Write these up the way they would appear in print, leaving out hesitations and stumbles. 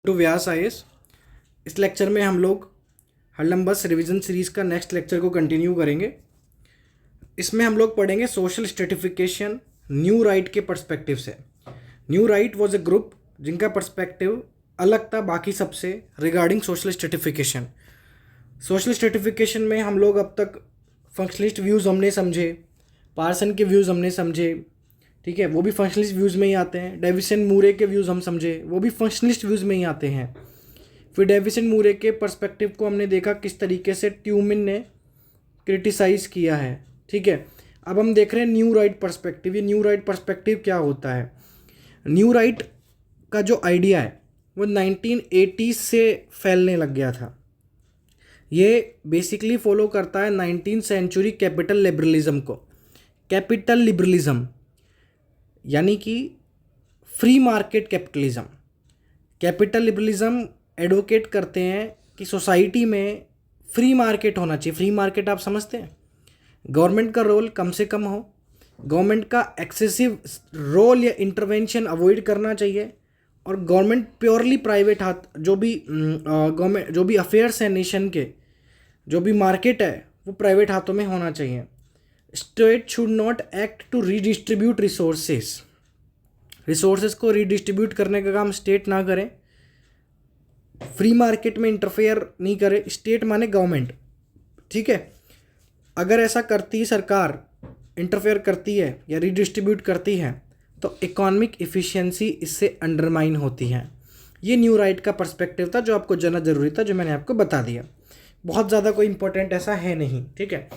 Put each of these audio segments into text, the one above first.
To Vyas IAS. इस lecture में हम लोग हरलम्बस रिवीजन सीरीज़ का नेक्स्ट लेक्चर को कंटिन्यू करेंगे। इसमें हम लोग पढ़ेंगे सोशल स्ट्रेटिफिकेशन न्यू राइट के पर्सपेक्टिव से। New right was a group जिनका पर्सपेक्टिव अलग था बाकी सबसे regarding social stratification. Social stratification में हम लोग अब तक फंक्शनलिस्ट व्यूज़ हमने समझे, पार्सन के व्यूज़ हमने समझे, ठीक है, वो भी फंक्शनलिस्ट व्यूज़ में ही आते हैं। डेविसन मूरे के व्यूज़ हम समझे, वो भी फंक्शनलिस्ट व्यूज़ में ही आते हैं। फिर डेविसन मूरे के पर्सपेक्टिव को हमने देखा किस तरीके से ट्यूमिन ने क्रिटिसाइज़ किया है, ठीक है। अब हम देख रहे हैं न्यू राइट पर्सपेक्टिव। ये न्यू राइट पर्सपेक्टिव क्या होता है? न्यू राइट का जो आइडिया है वो 1980s से फैलने लग गया था। ये बेसिकली फॉलो करता है 19th सेंचुरी कैपिटल लिबरलिज्म को। कैपिटल लिबरलिज्म यानी कि free market capitalism. Capital liberalism advocate करते हैं कि सोसाइटी में फ्री मार्केट होना चाहिए। फ्री मार्केट आप समझते हैं, गवर्नमेंट का रोल कम से कम हो, गवर्नमेंट का एक्सेसिव रोल या इंटरवेंशन अवॉइड करना चाहिए, और गवर्नमेंट प्योरली प्राइवेट हाथ जो भी गवर्नमेंट जो भी अफेयर्स हैं नेशन के, जो भी मार्केट है वो प्राइवेट हाथों में होना चाहिए। State should not act to redistribute resources को रीडिस्ट्रीब्यूट करने का काम स्टेट ना करे, फ्री मार्केट में इंटरफेयर नहीं करे। स्टेट माने गवर्नमेंट, ठीक है। अगर ऐसा करती सरकार, इंटरफेयर करती है या रीडिस्ट्रीब्यूट करती है तो इकोनॉमिक इफ़िशियंसी इससे अंडरमाइन होती है। ये न्यू राइट का पर्सपेक्टिव था जो आपको जानना ज़रूरी था, जो मैंने आपको बता दिया। बहुत ज़्यादा कोई इंपॉर्टेंट ऐसा है नहीं, ठीक है।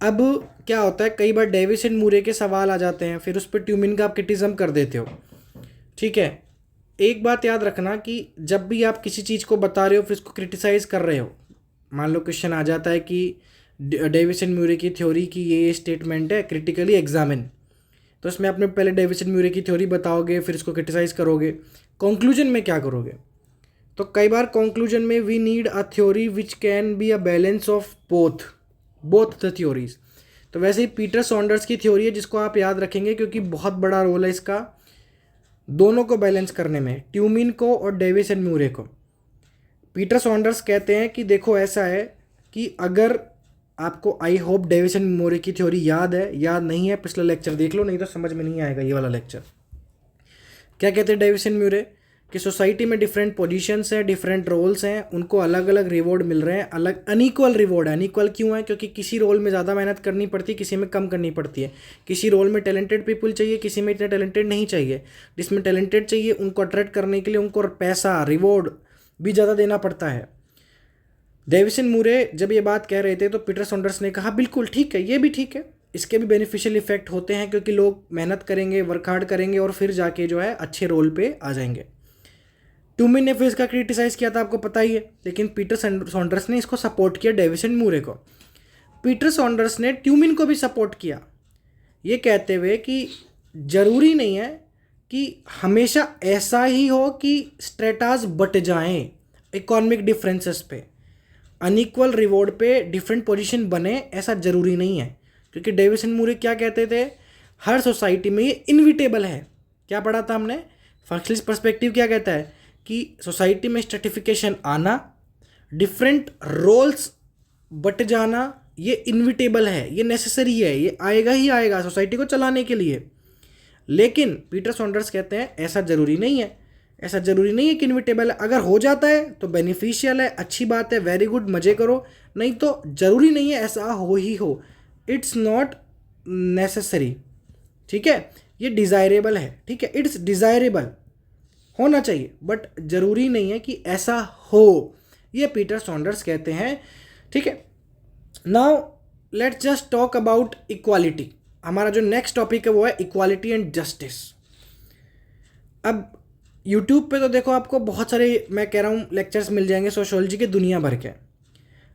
अब क्या होता है, कई बार डेविसन मूरे के सवाल आ जाते हैं, फिर उस पर ट्यूमिन का आप क्रिटिसिज्म कर देते हो, ठीक है। एक बात याद रखना कि जब भी आप किसी चीज़ को बता रहे हो फिर उसको क्रिटिसाइज़ कर रहे हो, मान लो क्वेश्चन आ जाता है कि डेविसन म्यूरे की थ्योरी की ये स्टेटमेंट है, क्रिटिकली एग्जामिन, तो इसमें आपने पहले डेविसन म्यूरे की थ्योरी बताओगे, फिर इसको क्रिटिसाइज़ करोगे। कंक्लूजन में क्या करोगे? तो कई बार कंक्लूजन में we need a theory which can be a balance of both the theories. तो वैसे ही पीटर सॉन्डर्स की थ्योरी है जिसको आप याद रखेंगे, क्योंकि बहुत बड़ा रोल है इसका दोनों को बैलेंस करने में, ट्यूमिन को और डेविसन म्यूरे को। पीटर सॉन्डर्स कहते हैं कि देखो ऐसा है कि अगर आपको, आई होप डेविसन म्यूरे की थ्योरी याद है, याद नहीं है पिछला लेक्चर देख लो, नहीं तो समझ में नहीं आएगा ये वाला लेक्चर। क्या कहते हैं डेविसन म्यूरे कि सोसाइटी में डिफरेंट पोजीशंस हैं, डिफरेंट रोल्स हैं, उनको अलग अलग रिवॉर्ड मिल रहे हैं, अलग अनइक्वल रिवॉर्ड है। अनइक्वल क्यों है? क्योंकि किसी रोल में ज़्यादा मेहनत करनी पड़ती है, किसी में कम करनी पड़ती है। किसी रोल में टैलेंटेड पीपल चाहिए, किसी में इतने टैलेंटेड नहीं चाहिए। जिसमें टैलेंटेड चाहिए उनको अट्रैक्ट करने के लिए उनको पैसा, रिवॉर्ड भी ज़्यादा देना पड़ता है। डेविसन मूरे जब ये बात कह रहे थे तो पीटर सॉन्डर्स ने कहा बिल्कुल ठीक है, ये भी ठीक है, इसके भी बेनिफिशियल इफेक्ट होते हैं, क्योंकि लोग मेहनत करेंगे, वर्क हार्ड करेंगे और फिर जाके जो है अच्छे रोल पे आ जाएंगे। ट्यूमिन ने फिर इसका क्रिटिसाइज़ किया था, आपको पता ही है, लेकिन पीटर सॉन्डर्स ने इसको सपोर्ट किया डेविसन मूरे को। पीटर सॉन्डर्स ने ट्यूमिन को भी सपोर्ट किया, ये कहते हुए कि ज़रूरी नहीं है कि हमेशा ऐसा ही हो कि स्ट्रेटास बट जाएं इकोनॉमिक डिफरेंसेस पे, अनइक्वल रिवॉर्ड पे डिफरेंट पोजीशन बने, ऐसा ज़रूरी नहीं है। क्योंकि डेविसन मूरे क्या कहते थे, हर सोसाइटी में ये इनविटेबल है। क्या पढ़ा था हमने? फंक्शनलिस्ट पर्सपेक्टिव क्या कहता है कि सोसाइटी में स्ट्रेटिफिकेशन आना, डिफरेंट रोल्स बट जाना, ये इनविटेबल है, ये नेसेसरी है, ये आएगा ही आएगा सोसाइटी को चलाने के लिए। लेकिन पीटर सॉन्डर्स कहते हैं ऐसा ज़रूरी नहीं है, ऐसा ज़रूरी नहीं है कि इनविटेबल है। अगर हो जाता है तो बेनिफिशियल है, अच्छी बात है, वेरी गुड, मज़े करो, नहीं तो ज़रूरी नहीं है ऐसा हो ही हो। इट्स नॉट नेसेसरी, ठीक है। ये डिज़ायरेबल है, ठीक है, इट्स डिज़ायरेबल, होना चाहिए, बट ज़रूरी नहीं है कि ऐसा हो, ये पीटर सॉन्डर्स कहते हैं, ठीक है। Now let's just talk about equality. हमारा जो नेक्स्ट टॉपिक है वो है इक्वालिटी एंड जस्टिस। अब यूट्यूब पे तो देखो आपको बहुत सारे, मैं कह रहा हूँ, लेक्चर्स मिल जाएंगे सोशियोलॉजी के दुनिया भर के,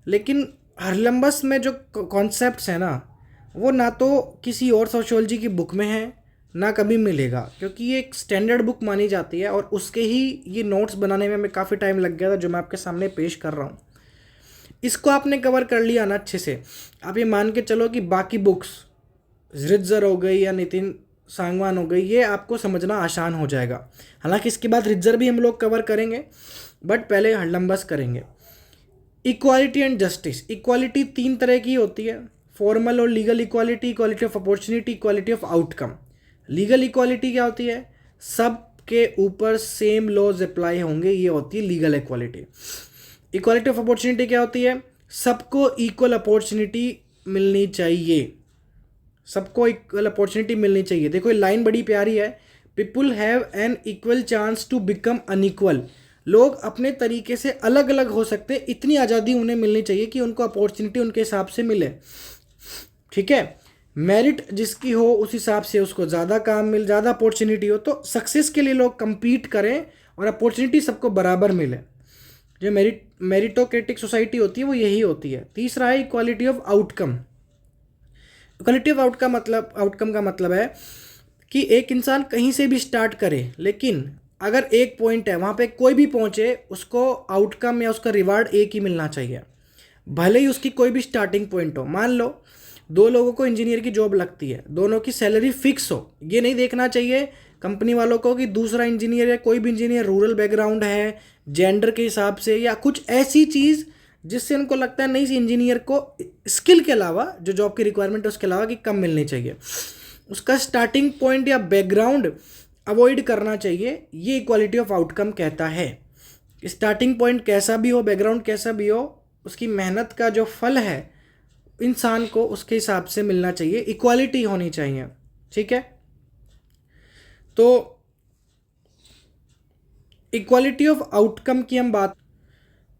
लेकिन हरलम्बस में जो कॉन्सेप्ट्स हैं ना, वो ना तो किसी और सोशियोलॉजी की बुक में है, ना कभी मिलेगा, क्योंकि ये एक स्टैंडर्ड बुक मानी जाती है, और उसके ही ये नोट्स बनाने में हमें काफ़ी टाइम लग गया था, जो मैं आपके सामने पेश कर रहा हूँ। इसको आपने कवर कर लिया ना अच्छे से, आप ये मान के चलो कि बाकी बुक्स, रिट्जर हो गई या नितिन सांगवान हो गई, ये आपको समझना आसान हो जाएगा। हालांकि इसके बाद रिजर्व भी हम लोग कवर करेंगे, बट पहले हडलम्बस करेंगे। Equality and justice. इक्वालिटी 3 तरह की होती है, फॉर्मल और legal equality, equality of opportunity, equality of outcome. Legal equality क्या होती है? सब के ऊपर सेम लॉज अप्लाई होंगे, ये होती है legal equality. Equality of opportunity क्या होती है? सबको इक्वल अपॉर्चुनिटी मिलनी चाहिए, सबको इक्वल अपॉर्चुनिटी मिलनी चाहिए। देखो ये लाइन बड़ी प्यारी है, people have an equal chance to become unequal. लोग अपने तरीके से अलग अलग हो सकते हैं, इतनी आज़ादी उन्हें मिलनी चाहिए कि उनको अपॉर्चुनिटी उनके हिसाब से मिले। ठीक है, मेरिट जिसकी हो उस हिसाब से उसको ज़्यादा काम मिल, ज़्यादा अपॉर्चुनिटी हो, तो सक्सेस के लिए लोग compete करें और अपॉर्चुनिटी सबको बराबर मिले। जो मेरिटोक्रेटिक सोसाइटी होती है वो यही होती है। तीसरा है equality of outcome. Equality of outcome का मतलब है कि एक इंसान कहीं से भी स्टार्ट करे, लेकिन अगर एक पॉइंट है वहाँ पे कोई भी पहुँचे, उसको आउटकम या उसका रिवार्ड एक ही मिलना चाहिए, भले ही उसकी कोई भी स्टार्टिंग पॉइंट हो। मान लो 2 लोगों को इंजीनियर की जॉब लगती है, दोनों की सैलरी फिक्स हो। ये नहीं देखना चाहिए कंपनी वालों को कि दूसरा इंजीनियर या कोई भी इंजीनियर रूरल बैकग्राउंड है, जेंडर के हिसाब से, या कुछ ऐसी चीज़ जिससे उनको लगता है नहीं, इस इंजीनियर को स्किल के अलावा जो जॉब की रिक्वायरमेंट है उसके अलावा कि कम मिलनी चाहिए। उसका स्टार्टिंग पॉइंट या बैकग्राउंड अवॉइड करना चाहिए, ये इक्वालिटी ऑफ आउटकम कहता है। स्टार्टिंग पॉइंट कैसा भी हो, बैकग्राउंड कैसा भी हो, उसकी मेहनत का जो फल है इंसान को उसके हिसाब से मिलना चाहिए, इक्वालिटी होनी चाहिए। ठीक है, तो इक्वालिटी ऑफ आउटकम की हम बात,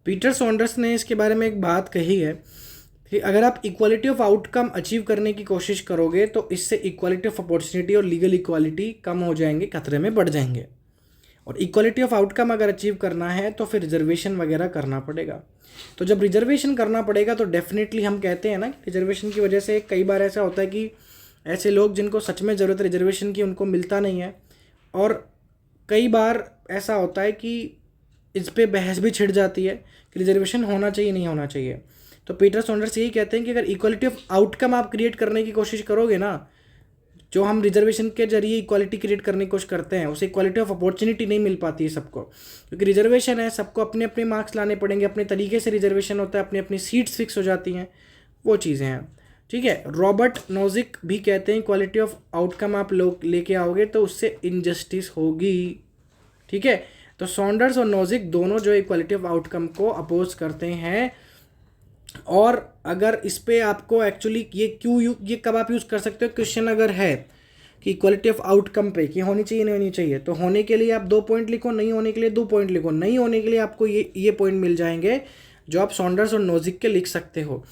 पीटर सॉन्डर्स ने इसके बारे में एक बात कही है कि अगर आप इक्वालिटी ऑफ आउटकम अचीव करने की कोशिश करोगे तो इससे इक्वालिटी ऑफ अपॉर्चुनिटी और लीगल इक्वालिटी कम हो जाएंगे, खतरे में बढ़ जाएंगे। और इक्वालिटी ऑफ आउटकम अगर अचीव करना है तो फिर रिजर्वेशन वगैरह करना पड़ेगा। तो जब रिजर्वेशन करना पड़ेगा तो डेफिनेटली हम कहते हैं ना कि रिजर्वेशन की वजह से कई बार ऐसा होता है कि ऐसे लोग जिनको सच में ज़रूरत है रिजर्वेशन की उनको मिलता नहीं है, और कई बार ऐसा होता है कि इस पे बहस भी छिड़ जाती है कि रिजर्वेशन होना चाहिए नहीं होना चाहिए। तो पीटर सॉन्डर्स यही कहते हैं कि अगर इक्वालिटी ऑफ आउटकम आप क्रिएट करने की कोशिश करोगे ना, जो हम रिजर्वेशन के जरिए इक्वालिटी क्रिएट करने की कोशिश करते हैं, उसे इक्वालिटी ऑफ अपॉर्चुनिटी नहीं मिल पाती है सबको, क्योंकि रिजर्वेशन है, सबको अपने अपने मार्क्स लाने पड़ेंगे, अपने तरीके से रिजर्वेशन होता है, अपनी अपनी सीट्स फिक्स हो जाती हैं, वो चीज़ें हैं। ठीक है, रॉबर्ट नोजिक भी कहते हैं क्वालिटी ऑफ आउटकम आप लोग लेके आओगे तो उससे इनजस्टिस होगी। ठीक है, तो सॉन्डर्स और नोजिक दोनों जो इक्वालिटी ऑफ आउटकम को अपोज करते हैं। और अगर इस पे आपको एक्चुअली ये कब आप यूज़ कर सकते हो, क्वेश्चन अगर है कि इक्वालिटी ऑफ आउटकम पे कि होनी चाहिए नहीं होनी चाहिए, तो होने के लिए आप 2 पॉइंट लिखो, नहीं होने के लिए 2 पॉइंट लिखो। नहीं होने के लिए आपको ये पॉइंट मिल जाएंगे जो आप सॉन्डर्स और नोजिक के लिख सकते हो।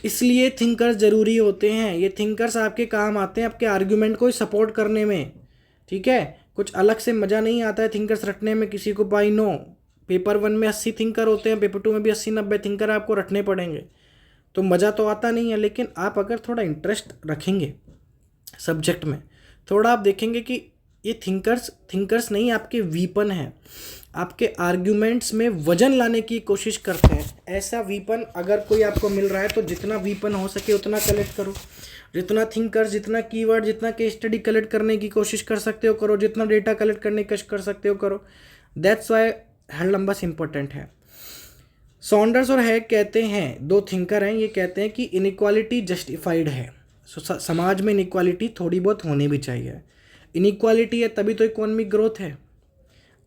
इसलिए थिंकर्स ज़रूरी होते हैं, ये थिंकर्स आपके काम आते हैं आपके आर्ग्यूमेंट को सपोर्ट करने में। ठीक है, कुछ अलग से मज़ा नहीं आता है थिंकर्स रटने में किसी को। बाई नो, पेपर 1 में 80 थिंकर होते हैं, पेपर 2 में भी 80-90 थिंकर आपको रटने पड़ेंगे, तो मज़ा तो आता नहीं है। लेकिन आप अगर थोड़ा इंटरेस्ट रखेंगे सब्जेक्ट में, थोड़ा आप देखेंगे कि ये थिंकर्स नहीं, आपके वीपन हैं, आपके आर्ग्यूमेंट्स में वजन लाने की कोशिश करते हैं। ऐसा वीपन अगर कोई आपको मिल रहा है तो जितना वीपन हो सके उतना कलेक्ट करो, जितना थिंकर्स, जितना कीवर्ड, जितना केस स्टडी कलेक्ट करने की कोशिश कर सकते हो करो, जितना डेटा कलेक्ट करने की कोशिश कर सकते हो करो। दैट्स वाई हडलम्बस इंपॉर्टेंट है। सॉन्डर्स और हैग कहते हैं, 2 थिंकर हैं, ये कहते हैं कि इनइक्वालिटी जस्टिफाइड है। समाज में इनइक्वालिटी थोड़ी बहुत होनी भी चाहिए। इनइक्वालिटी है तभी तो इकोनॉमिक ग्रोथ है।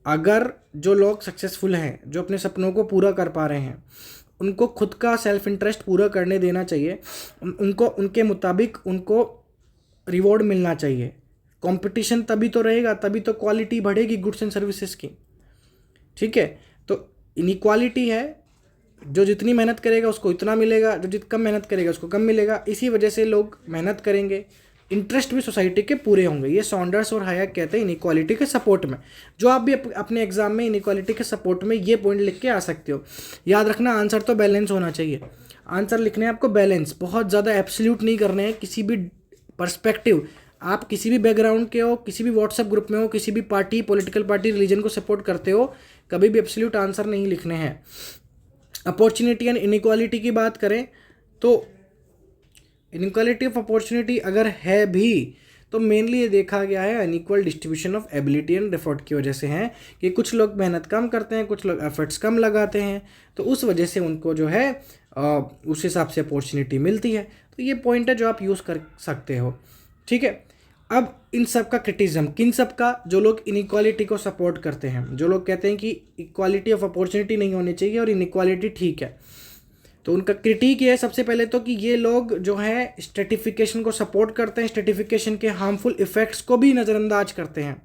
अगर जो लोग सक्सेसफुल हैं, जो अपने सपनों को पूरा कर पा रहे हैं, उनको खुद का सेल्फ इंटरेस्ट पूरा करने देना चाहिए, उनको उनके मुताबिक उनको रिवॉर्ड मिलना चाहिए। कंपटीशन तभी तो रहेगा, तभी तो क्वालिटी बढ़ेगी गुड्स एंड सर्विसेज की। ठीक है, तो इनइक्वालिटी है, जो जितनी मेहनत करेगा उसको इतना मिलेगा, जो कम मेहनत करेगा उसको कम मिलेगा। इसी वजह से लोग मेहनत करेंगे, इंटरेस्ट भी सोसाइटी के पूरे होंगे। ये सॉन्डर्स और हैग कहते हैं इनइक्वालिटी के सपोर्ट में। जो आप भी अपने एग्जाम में इनइक्वालिटी के सपोर्ट में ये पॉइंट लिख के आ सकते हो। याद रखना, आंसर तो बैलेंस होना चाहिए। आंसर लिखने हैं आपको बैलेंस, बहुत ज़्यादा एब्सोल्यूट नहीं करने हैं किसी भी पर्सपेक्टिव। आप किसी भी बैकग्राउंड के हो, किसी भी व्हाट्सएप ग्रुप में हो, किसी भी पार्टी, पॉलिटिकल पार्टी, रिलीजन को सपोर्ट करते हो, कभी भी एब्सोल्यूट आंसर नहीं लिखने हैं। अपॉर्चुनिटी एंड इनइक्वालिटी की बात करें तो इनइक्वालिटी ऑफ अपॉर्चुनिटी अगर है भी तो मेनली ये देखा गया है unequal distribution of ability and effort की वजह से है कि कुछ लोग मेहनत कम करते हैं, कुछ लोग एफर्ट्स कम लगाते हैं, तो उस वजह से उनको जो है उस हिसाब से अपॉर्चुनिटी मिलती है। तो ये पॉइंट है जो आप यूज़ कर सकते हो, ठीक है। अब इन सब का क्रिटिज्म किन सब का, जो लोग इनइक्वालिटी को सपोर्ट करते हैं, जो लोग कहते हैं कि इक्वालिटी ऑफ अपॉर्चुनिटी नहीं होनी चाहिए और इनइक्वालिटी ठीक है, तो उनका क्रिटिक है सबसे पहले तो कि ये लोग जो है स्ट्रेटिफिकेशन को सपोर्ट करते हैं, स्ट्रेटिफिकेशन के हार्मफुल इफ़ेक्ट्स को भी नज़रअंदाज करते हैं।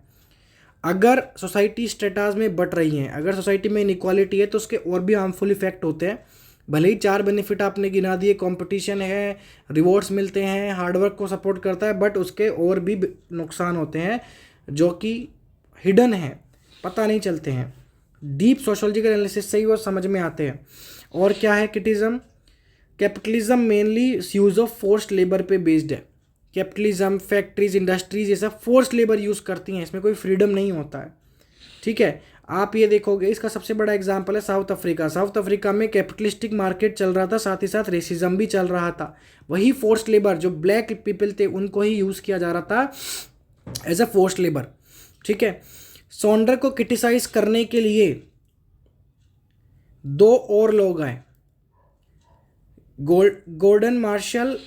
अगर सोसाइटी स्टेटास में बट रही है, अगर सोसाइटी में इनइक्वालिटी है तो उसके और भी हार्मफुल इफेक्ट होते हैं। भले ही 4 बेनिफिट आपने गिना दिए, कंपटीशन है, रिवॉर्ड्स मिलते हैं, हार्डवर्क को सपोर्ट करता है, बट उसके और भी नुकसान होते हैं जो कि हिडन है, पता नहीं चलते हैं, डीप सोशोलॉजिकल एनालिसिस से ही वो समझ में आते हैं। और क्या है criticism? Capitalism mainly use of forced labour पे बेस्ड है। कैपिटलिज्म, फैक्ट्रीज, इंडस्ट्रीज ये सब फोर्स्ड लेबर यूज़ करती हैं, इसमें कोई फ्रीडम नहीं होता है, ठीक है। आप ये देखोगे, इसका सबसे बड़ा एग्जांपल है साउथ अफ्रीका। साउथ अफ्रीका में कैपिटलिस्टिक मार्केट चल रहा था, साथ ही साथ रेसिज्म भी चल रहा था। वही फोर्स्ड लेबर जो ब्लैक पीपल थे उनको ही यूज़ किया जा रहा था एज अ फोर्स्ड लेबर, ठीक है। सॉन्डर को क्रिटिसाइज करने के लिए 2 और लोग आए, गॉर्डन मार्शल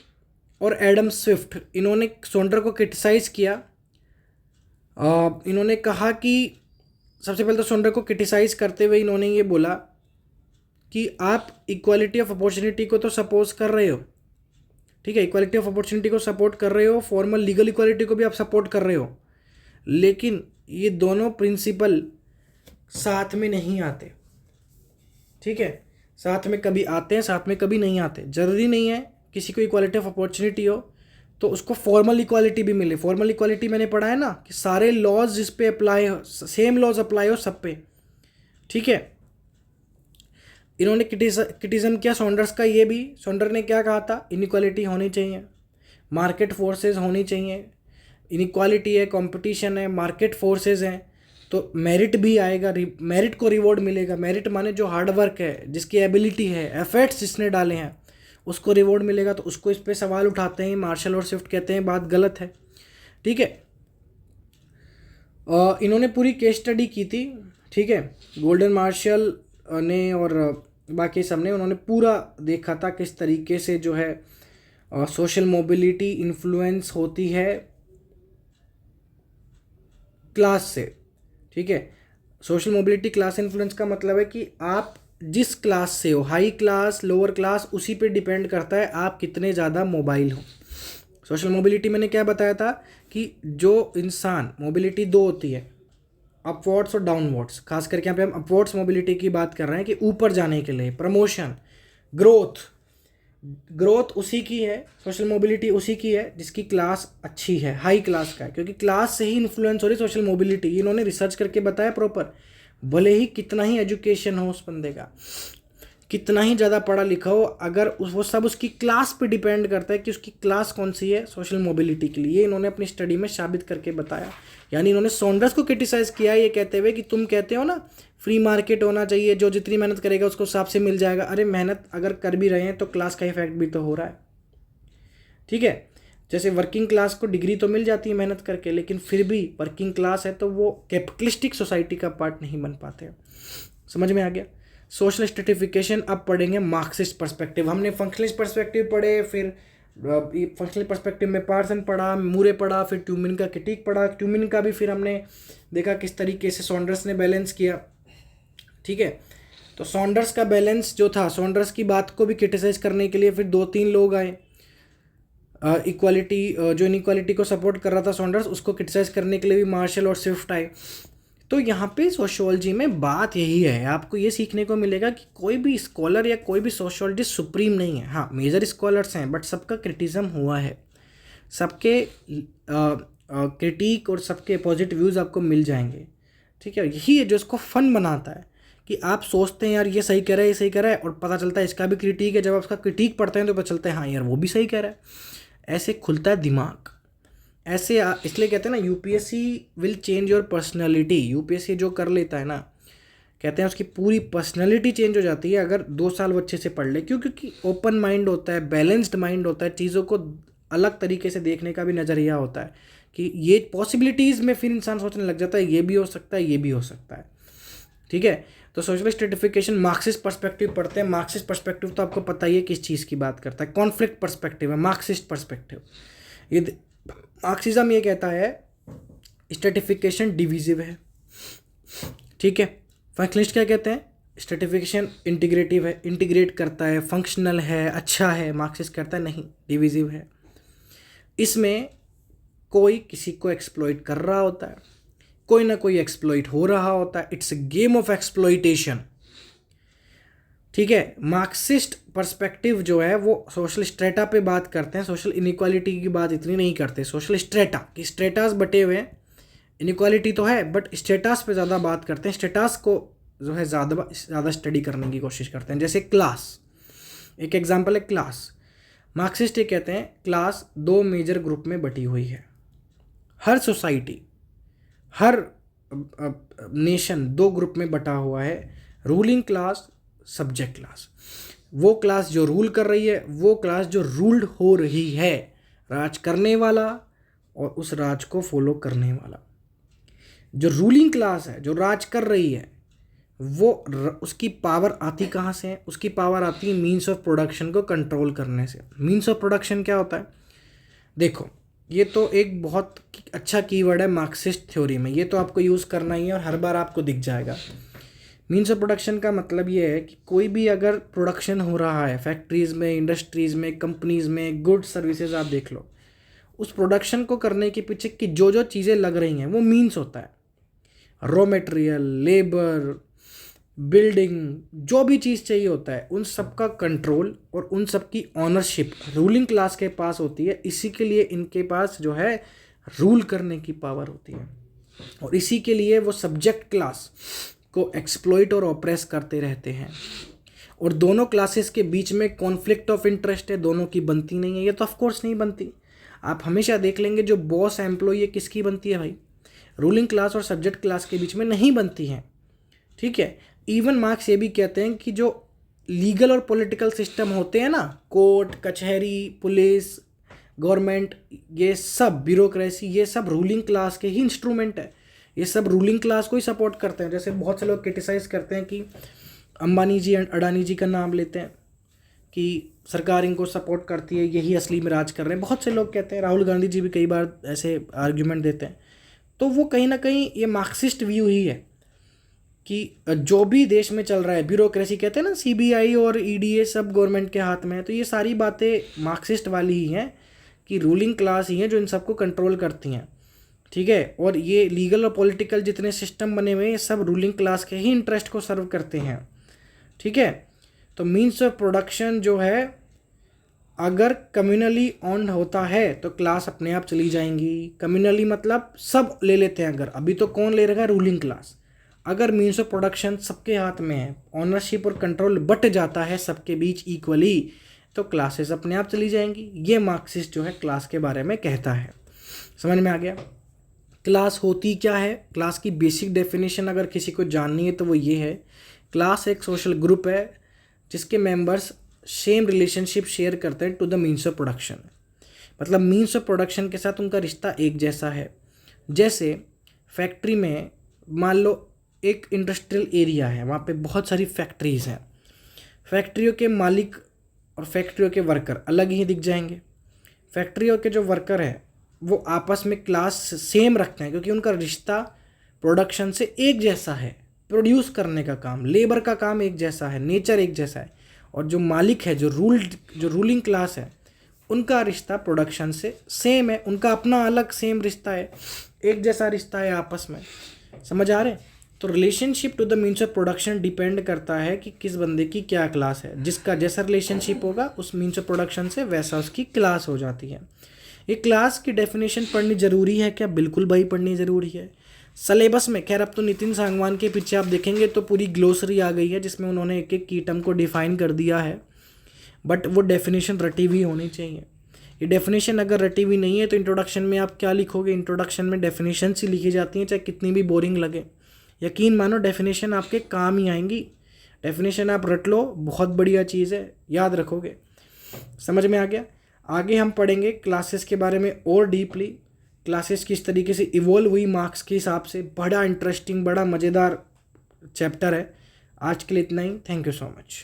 और एडम स्विफ्ट। इन्होंने सॉन्डर को क्रिटिसाइज किया। इन्होंने कहा कि सबसे पहले तो सॉन्डर को क्रिटिसाइज करते हुए इन्होंने ये बोला कि आप इक्वालिटी ऑफ अपॉर्चुनिटी को तो सपोज कर रहे हो, ठीक है, इक्वालिटी ऑफ अपॉर्चुनिटी को सपोर्ट कर रहे हो, फॉर्मल लीगल इक्वालिटी को भी आप सपोर्ट कर रहे हो, लेकिन ये दोनों प्रिंसिपल साथ में नहीं आते, ठीक है। साथ में कभी आते हैं, साथ में कभी नहीं आते। ज़रूरी नहीं है किसी को इक्वालिटी ऑफ अपॉर्चुनिटी हो तो उसको फॉर्मल इक्वालिटी भी मिले। फॉर्मल इक्वालिटी मैंने पढ़ा है ना कि सारे लॉज जिस पे अप्लाई हो, सेम लॉज अप्लाई हो सब पे, ठीक है। इन्होंने क्रिटिज्म किया सॉन्डर्स का। ये भी सॉन्डर ने क्या कहा था, इनइक्वालिटी होनी चाहिए, मार्केट फोर्सेस होनी चाहिए। इनइक्वालिटी है, कंपटीशन है, मार्केट फोर्सेस हैं तो मेरिट भी आएगा, मेरिट को रिवॉर्ड मिलेगा। मेरिट माने जो हार्डवर्क है, जिसकी एबिलिटी है, एफर्ट्स जिसने डाले हैं उसको रिवॉर्ड मिलेगा। तो उसको इस पे सवाल उठाते हैं मार्शल और स्विफ्ट, कहते हैं बात गलत है, ठीक है। इन्होंने पूरी केस स्टडी की थी, ठीक है, गोल्डन मार्शल ने और बाकी सब ने, उन्होंने पूरा देखा था किस तरीके से जो है सोशल मोबिलिटी इन्फ्लुएंस होती है क्लास से, ठीक है। सोशल मोबिलिटी क्लास इन्फ्लुएंस का मतलब है कि आप जिस क्लास से हो, हाई क्लास, लोअर क्लास, उसी पे डिपेंड करता है आप कितने ज़्यादा मोबाइल हो। सोशल मोबिलिटी मैंने क्या बताया था कि जो इंसान, मोबिलिटी 2 होती है, अपवर्ड्स और डाउनवर्ड्स। खास करके यहाँ पे हम अपवर्ड्स मोबिलिटी की बात कर रहे हैं कि ऊपर जाने के लिए, प्रमोशन, ग्रोथ उसी की है, सोशल मोबिलिटी उसी की है जिसकी क्लास अच्छी है, हाई क्लास का है, क्योंकि क्लास से ही इन्फ्लुएंस हो रही सोशल मोबिलिटी। इन्होंने रिसर्च करके बताया प्रॉपर। भले ही कितना ही एजुकेशन हो उस बंदे का, कितना ही ज़्यादा पढ़ा लिखा हो, अगर वो सब उसकी क्लास पे डिपेंड करता है कि उसकी क्लास कौन सी है सोशल मोबिलिटी के लिए। इन्होंने अपनी स्टडी में साबित करके बताया। यानी इन्होंने सॉन्डर्स को क्रिटिसाइज़ किया ये कहते हुए कि तुम कहते हो ना फ्री मार्केट होना चाहिए, जो जितनी मेहनत करेगा उसको हिसाब से मिल जाएगा। अरे मेहनत अगर कर भी रहे हैं तो क्लास का इफेक्ट भी तो हो रहा है, ठीक है। जैसे वर्किंग क्लास को डिग्री तो मिल जाती है मेहनत करके, लेकिन फिर भी वर्किंग क्लास है तो वो कैपिटलिस्टिक सोसाइटी का पार्ट नहीं बन पाते। समझ में आ गया। सोशल स्ट्रेटिफिकेशन अब पढ़ेंगे मार्क्सिस्ट पर्सपेक्टिव। हमने फंक्शनलिस्ट पर्सपेक्टिव पढ़े, फिर फंक्शनल पर्सपेक्टिव में पार्सन पढ़ा, मूरे पढ़ा, फिर ट्यूमिन का क्रिटिक पढ़ा। ट्यूमिन का भी फिर हमने देखा किस तरीके से सॉन्डर्स ने बैलेंस किया, ठीक है। तो सॉन्डर्स का बैलेंस जो था, सॉन्डर्स की बात को भी क्रिटिसाइज करने के लिए फिर 2-3 लोग आए। इक्वालिटी, जो इनइक्वालिटी को सपोर्ट कर रहा था सॉन्डर्स, उसको क्रिटिसाइज करने के लिए भी मार्शल और स्विफ्ट आए। तो यहाँ पे सोशियोलॉजी में बात यही है, आपको ये सीखने को मिलेगा कि कोई भी स्कॉलर या कोई भी सोशियोलॉजिस्ट सुप्रीम नहीं है। हाँ, मेजर स्कॉलर्स हैं, बट सबका क्रिटिज्म हुआ है, सबके क्रिटिक और सबके पॉजिटिव व्यूज़ आपको मिल जाएंगे, ठीक है। यही है जो इसको फन बनाता है कि आप सोचते हैं यार ये सही कह रहा है, ये सही कह रहा है, और पता चलता है इसका भी क्रिटिक है। जब आप उसका क्रिटिक पढ़ते हैं तो पता चलता है हाँ यार वो भी सही कह रहा है। ऐसे खुलता है दिमाग। ऐसे इसलिए कहते हैं ना UPSC will change your personality. UPSC जो कर लेता है ना, कहते हैं उसकी पूरी पर्सनैलिटी चेंज हो जाती है अगर 2 साल वो अच्छे से पढ़ ले। क्यों? क्योंकि ओपन माइंड होता है, बैलेंस्ड माइंड होता है, चीज़ों को अलग तरीके से देखने का भी नज़रिया होता है। कि ये पॉसिबिलिटीज़ में फिर इंसान सोचने लग जाता है ये भी हो सकता है, ये भी हो सकता है। ठीक है, तो सोशल स्ट्रेटिफिकेशन मार्क्सिस्ट पर्सपेक्टिव पढ़ते हैं। मार्क्सिस्ट पर्सपेक्टिव तो आपको पता ही है किस चीज़ की बात करता है, कॉन्फ्लिक्ट पर्सपेक्टिव है मार्क्सिस्ट पर्सपेक्टिव। ये मार्क्सिज्म ये कहता है स्ट्रेटिफिकेशन डिविजिव है। ठीक है, फंक्शनलिस्ट क्या कहते हैं, स्ट्रेटिफिकेशन इंटीग्रेटिव है, इंटीग्रेट करता है, फंक्शनल है, अच्छा है। मार्क्सिस्ट कहता है नहीं, डिविजिव है। इसमें कोई किसी को एक्सप्लॉइट कर रहा होता है, कोई ना कोई एक्सप्लॉइट हो रहा होता है। It's a game of exploitation. ठीक है, मार्क्सिस्ट पर्सपेक्टिव जो है वो सोशल स्ट्रेटा पे बात करते हैं, सोशल इनइक्वालिटी की बात इतनी नहीं करते। सोशल स्ट्रेटा कि स्ट्रेटास बटे हुए हैं, इनइक्वालिटी तो है बट स्टेटस पे ज़्यादा बात करते हैं। स्टेटस को जो है ज़्यादा स्टडी करने की कोशिश करते हैं। जैसे क्लास, एक एग्जांपल है क्लास। मार्क्सिस्ट ये कहते हैं क्लास दो मेजर ग्रुप में बटी हुई है। हर सोसाइटी, हर नेशन दो ग्रुप में बटा हुआ है, रूलिंग क्लास, सब्जेक्ट क्लास। वो क्लास जो रूल कर रही है, वो क्लास जो रूल्ड हो रही है, राज करने वाला और उस राज को फॉलो करने वाला। जो रूलिंग क्लास है, जो राज कर रही है, वो उसकी पावर आती कहाँ से है? उसकी पावर आती है मीन्स ऑफ प्रोडक्शन को कंट्रोल करने से। मीन्स ऑफ प्रोडक्शन क्या होता है? देखो, ये तो एक बहुत अच्छा कीवर्ड है मार्क्सिस्ट थ्योरी में, ये तो आपको यूज़ करना ही है और हर बार आपको दिख जाएगा। मीन्स ऑफ प्रोडक्शन का मतलब ये है कि कोई भी अगर प्रोडक्शन हो रहा है फैक्ट्रीज़ में, इंडस्ट्रीज़ में, कंपनीज़ में, गुड्स सर्विसेज आप देख लो, उस प्रोडक्शन को करने के पीछे की जो जो चीज़ें लग रही हैं वो मीन्स होता है। रॉ मटेरियल, लेबर, बिल्डिंग, जो भी चीज़ चाहिए होता है, उन सब का कंट्रोल और उन सब की ऑनरशिप रूलिंग क्लास के पास होती है। इसी के लिए इनके पास जो है रूल करने की पावर होती है और इसी के लिए वो सब्जेक्ट क्लास को एक्सप्लॉइट और ऑप्रेस करते रहते हैं। और दोनों क्लासेस के बीच में कॉन्फ्लिक्ट ऑफ इंटरेस्ट है, दोनों की बनती नहीं है। ये तो ऑफ कोर्स नहीं बनती। आप हमेशा देख लेंगे जो बॉस एम्प्लॉई है किसकी बनती है भाई? रूलिंग क्लास और सब्जेक्ट क्लास के बीच में नहीं बनती हैं। ठीक है, इवन मार्क्स ये भी कहते हैं कि जो लीगल और पॉलिटिकल सिस्टम होते हैं ना, कोर्ट, कचहरी, पुलिस, गवर्नमेंट, ये सब ब्यूरोक्रेसी, ये सब रूलिंग क्लास के ही इंस्ट्रूमेंट है। ये सब रूलिंग क्लास को ही सपोर्ट करते हैं। जैसे बहुत से लोग क्रिटिसाइज़ करते हैं कि अंबानी जी, अडानी जी का नाम लेते हैं कि सरकार इनको सपोर्ट करती है, यही असली में राज कर रहे हैं। बहुत से लोग कहते हैं, राहुल गांधी जी भी कई बार ऐसे आर्ग्यूमेंट देते हैं। तो वो कहीं ना कहीं ये मार्क्सिस्ट व्यू ही है कि जो भी देश में चल रहा है, ब्यूरोक्रेसी कहते हैं ना, सीबीआई और ईडीए सब गवर्नमेंट के हाथ में है। तो ये सारी बातें मार्क्सिस्ट वाली ही हैं कि रूलिंग क्लास ही है जो इन सबको कंट्रोल करती हैं। ठीक है, और ये लीगल और पॉलिटिकल जितने सिस्टम बने हुए हैं, सब रूलिंग क्लास के ही इंटरेस्ट को सर्व करते हैं। ठीक है, तो मीन्स ऑफ प्रोडक्शन जो है अगर कम्युनली ऑन होता है तो क्लास अपने आप चली जाएंगी। कम्युनली मतलब सब ले लेते हैं। अगर अभी तो कौन ले रहा है? Ruling class. अगर मीन्स ऑफ प्रोडक्शन सबके हाथ में है, ऑनरशिप और कंट्रोल बट जाता है सबके बीच इक्वली, तो क्लासेस अपने आप चली जाएंगी। ये मार्क्सिस्ट जो है क्लास के बारे में कहता है। समझ में आ गया? क्लास होती क्या है? क्लास की बेसिक डेफिनेशन अगर किसी को जाननी है तो वो ये है, क्लास एक सोशल ग्रुप है जिसके मेंबर्स सेम रिलेशनशिप शेयर करते हैं to the means of production. मतलब मीन्स ऑफ प्रोडक्शन के साथ उनका रिश्ता एक जैसा है। जैसे फैक्ट्री में मान लो एक इंडस्ट्रियल एरिया है, वहाँ पे बहुत सारी फैक्ट्रीज़ हैं। फैक्ट्रियों के मालिक और फैक्ट्रियों के वर्कर अलग ही दिख जाएंगे। फैक्ट्रियों के जो वर्कर हैं वो आपस में क्लास सेम रखते हैं क्योंकि उनका रिश्ता प्रोडक्शन से एक जैसा है। प्रोड्यूस करने का काम, लेबर का काम एक जैसा है, नेचर एक जैसा है। और जो मालिक है, जो रूलिंग क्लास है, उनका रिश्ता प्रोडक्शन से सेम है। उनका अपना अलग सेम रिश्ता है, एक जैसा रिश्ता है आपस में। समझ आ रहे? तो relationship to the means of production depend करता है कि किस बंदे की क्या क्लास है। जिसका जैसा रिलेशनशिप होगा उस मीन्स ऑफ प्रोडक्शन से वैसा उसकी क्लास हो जाती है। ये क्लास की डेफिनेशन पढ़नी ज़रूरी है क्या? बिल्कुल भाई पढ़नी ज़रूरी है। सलेबस में खैर अब तो नितिन सांगवान के पीछे आप देखेंगे तो पूरी ग्लोसरी आ गई है जिसमें उन्होंने एक एक की टर्म को डिफाइन कर दिया है। बट वो डेफिनेशन रटी हुई होनी चाहिए। ये डेफिनेशन अगर रटी हुई नहीं है तो इंट्रोडक्शन में आप क्या लिखोगे? इंट्रोडक्शन में डेफिनेशन ही लिखी जाती हैं, चाहे कितनी भी बोरिंग लगे। यकीन मानो डेफिनेशन आपके काम ही आएंगी। डेफिनेशन आप रट लो, बहुत बढ़िया चीज़ है, याद रखोगे। समझ में आ गया? आगे हम पढ़ेंगे क्लासेस के बारे में और डीपली। क्लासेस किस तरीके से इवॉल्व हुई मार्क्स के हिसाब से। बड़ा इंटरेस्टिंग, बड़ा मज़ेदार चैप्टर है। आज के लिए इतना ही। Thank you so much.